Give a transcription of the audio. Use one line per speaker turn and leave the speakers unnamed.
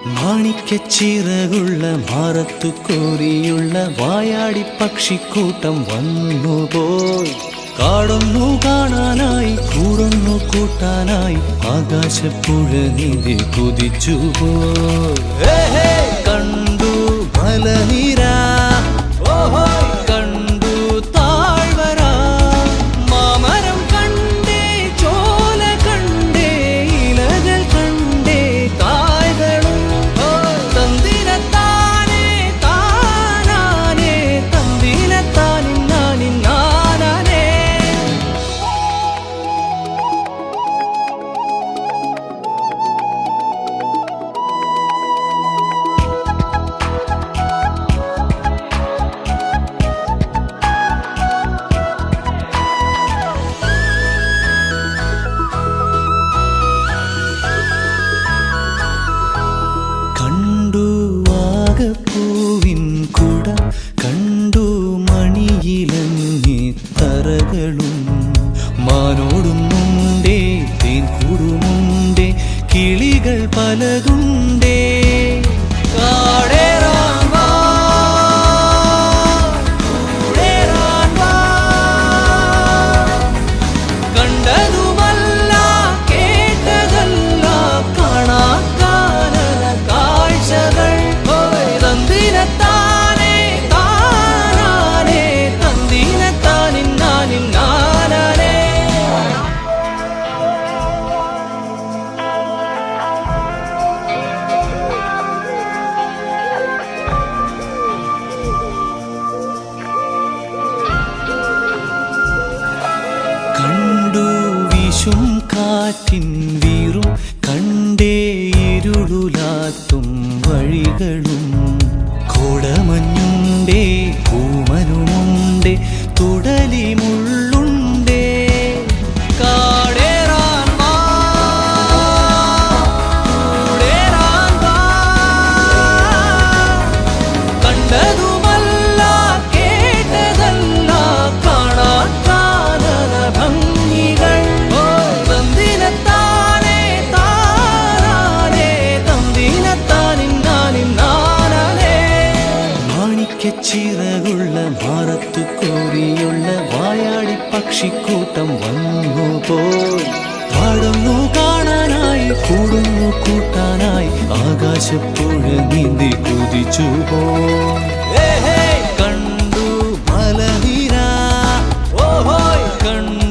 മാണിക്കച്ചിറകുള്ള മാറത്തു കോരിയുള്ള വായാടി പക്ഷിക്കൂട്ടം വന്നുപോയി. കാടൊന്നു കാണാനായി കൂടൊന്നു കൂട്ടാനായി ആകാശപ്പുഴ നീന്തി കുതിച്ചുപോയി. കണ്ടു മലനിര, കണ്ടു താഴ്വര, മാമരം കണ്ടേ, ചോല കണ്ടേ, ഇലകൾ കണ്ടേ, കായ്കളും തന്തിരത്താനേ താനാനേ, തന്തിരത്താനിന്നാനിന്നാനേ. കണ്ടു വാഗപ്പൂവിൻ കുട, കണ്ടു മണിയിലങ്ങി തറകളും, മാനോടുമുണ്ടേ തേൻകൂടുമുണ്ടേ, കിളികൾ പലതുണ്ടേ. കാടേറാൻ വാ, കൂടേറാൻ വാ, കണ്ടതുമല്ല കേട്ടതല്ല കാണാക്കാനല കാഴ്ചകൾ. തന്തിരത്താനേ താനാനേ, തന്തിരത്താനിന്നാനിന്നാനേ. കണ്ടു വീശും കാറ്റിൻ വീറും, കണ്ടേ ഇരുളുലാത്തും വഴികളും, കോടമഞ്ഞുണ്ടേ പൂമനുമുണ്ടേ, തുടലി മുള്ളുണ്ടേ. കാടേറാൻ വാ, കൂടേറാൻ വാ, കണ്ടതുമല്ല കേട്ടതല്ല കാണാക്കാനല ഭംഗികൾ. തന്തിരത്താനേ താനാനേ, തന്തിരത്താനിന്നാനിന്നാനേ. മാണിക്കച്ചിറകുള്ള മാറത്തു കോരിയുള്ള വായാടി പക്ഷിക്കൂട്ടം വന്നുപോയി. പാടുന്നു കാണാനായി കൂടുന്നു കൂട്ടാനായി ആകാശപ്പുഴ നീന്തി കുതിച്ചുപോയി. കണ്ടു മലനിര, കണ്ടു